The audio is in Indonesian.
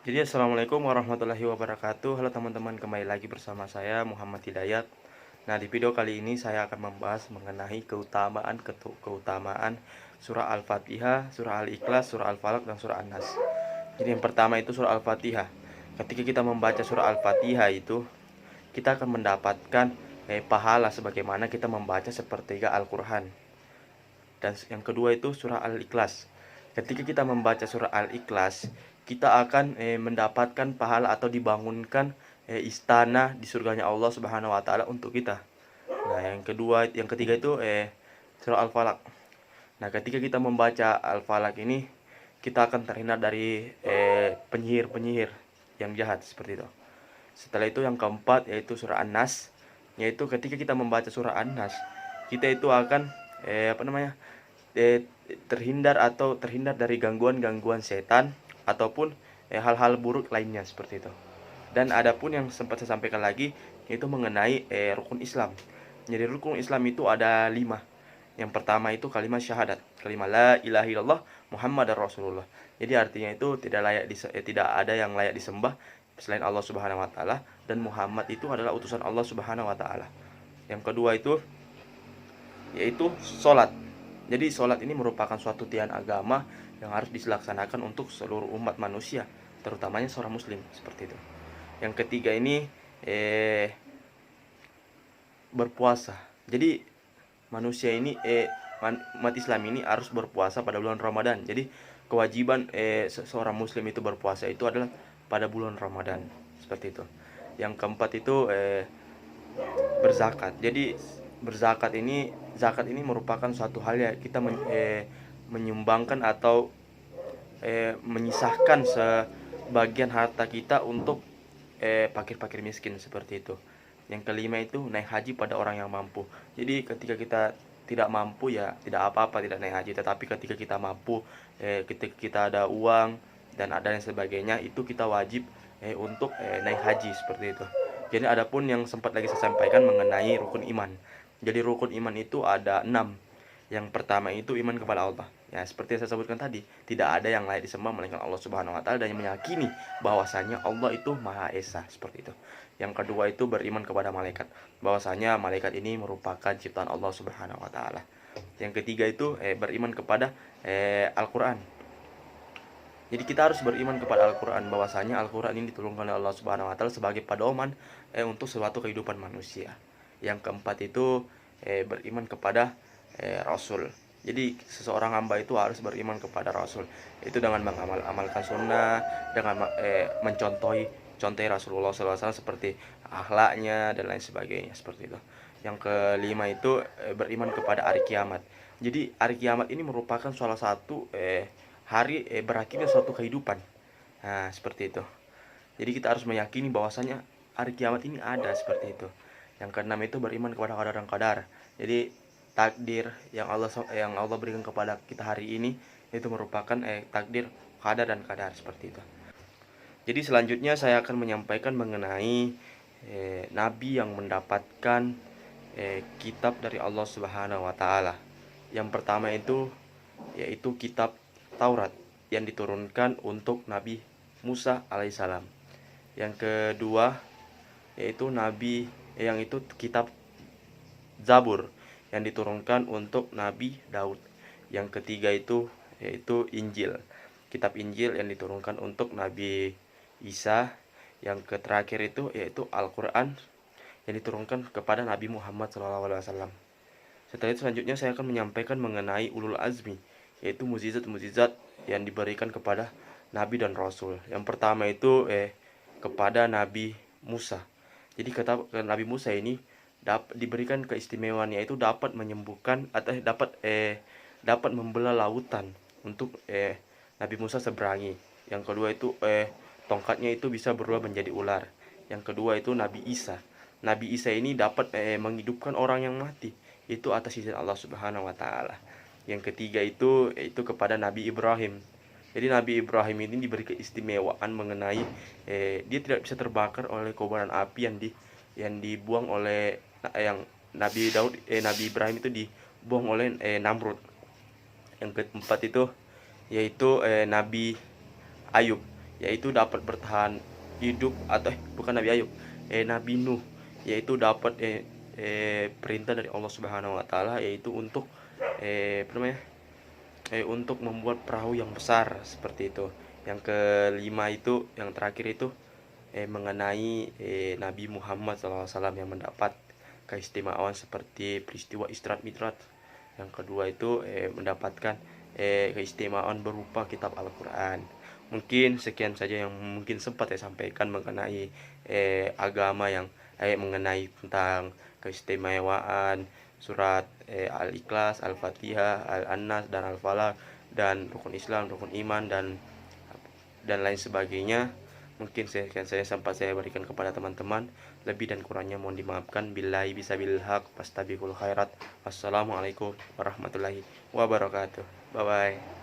Jadi assalamualaikum warahmatullahi wabarakatuh. Halo teman-teman, kembali lagi bersama saya Muhammad Hidayat. Nah, di video kali ini saya akan membahas mengenai keutamaan surah Al-Fatihah, surah Al-Ikhlas, surah Al-Falaq, dan surah An-Nas. Jadi yang pertama itu surah Al-Fatihah. Ketika kita membaca surah Al-Fatihah itu, kita akan mendapatkan pahala sebagaimana kita membaca sepertiga Al-Qur'an. Dan yang kedua itu surah Al-Ikhlas. Ketika kita membaca surah Al-Ikhlas, kita akan mendapatkan pahala atau dibangunkan istana di surganya Allah Subhanahu wa taala untuk kita. Nah, yang ketiga itu surah Al-Falaq. Nah, ketika kita membaca Al-Falaq ini, kita akan terhindar dari penyihir-penyihir yang jahat seperti itu. Setelah itu yang keempat yaitu surah An-Nas, yaitu ketika kita membaca surah An-Nas, kita itu akan terhindar dari gangguan-gangguan setan ataupun hal-hal buruk lainnya seperti itu. Dan adapun yang sempat saya sampaikan lagi yaitu mengenai rukun Islam. Jadi rukun Islam itu ada 5. Yang pertama itu kalimat syahadat, kalimat la ilaha illallah Muhammadar Rasulullah. Jadi artinya itu tidak ada yang layak disembah selain Allah Subhanahu wa taala, dan Muhammad itu adalah utusan Allah Subhanahu wa taala. Yang kedua itu yaitu sholat. Jadi sholat ini merupakan suatu tian agama yang harus dilaksanakan untuk seluruh umat manusia, terutamanya seorang muslim seperti itu. Yang ketiga ini berpuasa. Jadi manusia ini umat Islam ini harus berpuasa pada bulan Ramadan. Jadi kewajiban seorang muslim itu berpuasa itu adalah pada bulan Ramadan seperti itu. Yang keempat itu berzakat. Jadi zakat ini merupakan suatu hal ya, kita menyumbangkan atau menyisahkan sebagian harta kita untuk fakir-fakir miskin seperti itu. Yang kelima itu naik haji pada orang yang mampu. Jadi ketika kita tidak mampu ya tidak apa-apa tidak naik haji, tetapi ketika kita mampu, ketika kita ada uang dan ada yang sebagainya, itu kita wajib untuk naik haji seperti itu. Jadi adapun yang sempat lagi saya sampaikan mengenai rukun iman. Jadi rukun iman itu ada 6. Yang pertama itu iman kepada Allah. Ya, seperti yang saya sebutkan tadi, tidak ada yang layak disembah melainkan Allah Subhanahu wa taala, dan meyakini bahwasanya Allah itu Maha Esa seperti itu. Yang kedua itu beriman kepada malaikat, bahwasanya malaikat ini merupakan ciptaan Allah Subhanahu wa taala. Yang ketiga itu beriman kepada Al-Qur'an. Jadi kita harus beriman kepada Al-Quran, bahwasanya Al-Quran ini diturunkan oleh Allah Subhanahu wa taala sebagai pedoman untuk suatu kehidupan manusia. Yang keempat itu beriman kepada Rasul. Jadi seseorang hamba itu harus beriman kepada Rasul. Itu dengan mengamalkan sunnah, dengan contohi Rasulullah SAW seperti akhlaknya dan lain sebagainya seperti itu. Yang kelima itu beriman kepada hari kiamat. Jadi hari kiamat ini merupakan salah satu hari berakhirnya suatu kehidupan. Nah, seperti itu. Jadi kita harus meyakini bahwasanya hari kiamat ini ada seperti itu. Yang keenam itu beriman kepada qadar dan qadar. Jadi takdir yang Allah berikan kepada kita hari ini itu merupakan takdir, qadar dan qadar seperti itu. Jadi selanjutnya saya akan menyampaikan mengenai nabi yang mendapatkan kitab dari Allah Subhanahu wa taala. Yang pertama itu yaitu kitab Taurat yang diturunkan untuk Nabi Musa alaihissalam. Yang kedua yaitu kitab Zabur yang diturunkan untuk Nabi Daud. Yang ketiga itu yaitu Injil, kitab Injil yang diturunkan untuk Nabi Isa. Yang terakhir itu yaitu Al-Quran yang diturunkan kepada Nabi Muhammad SAW. Setelah itu selanjutnya saya akan menyampaikan mengenai ulul azmi, yaitu mukjizat-mukjizat yang diberikan kepada nabi dan rasul. Yang pertama itu kepada Nabi Musa. Jadi kata Nabi Musa ini diberikan keistimewaan, yaitu dapat menyembuhkan atau dapat membelah lautan untuk Nabi Musa seberangi. Yang kedua itu tongkatnya itu bisa berubah menjadi ular. Yang kedua itu Nabi Isa. Nabi Isa ini dapat menghidupkan orang yang mati, itu atas izin Allah Subhanahu wa taala. Yang ketiga itu yaitu kepada Nabi Ibrahim. Jadi Nabi Ibrahim ini diberi keistimewaan mengenai dia tidak bisa terbakar oleh kobaran api yang dibuang oleh Nabi Ibrahim itu dibuang oleh Namrud. Yang keempat itu yaitu Nabi Ayub. yaitu dapat bertahan hidup, atau bukan Nabi Ayub, Nabi Nuh, yaitu dapat perintah dari Allah Subhanahu wa taala, yaitu untuk apa namanya, untuk membuat perahu yang besar seperti itu. Yang kelima itu, yang terakhir itu mengenai Nabi Muhammad SAW yang mendapat keistimewaan seperti peristiwa Isra Mi'raj. Yang kedua itu mendapatkan keistimewaan berupa kitab Al-Quran. Mungkin sekian saja yang mungkin sempat saya sampaikan mengenai agama, yang mengenai tentang keistimewaan surat Al-Ikhlas, Al-Fatihah, Al-Annas, dan Al-Falaq, dan rukun Islam, rukun iman, dan lain sebagainya. Mungkin saya sempat saya berikan kepada teman-teman. Lebih dan kurangnya mohon dimaafkan. Billahi bisabil haq fastabiqul khairat. Wassalamualaikum warahmatullahi wabarakatuh. Bye bye.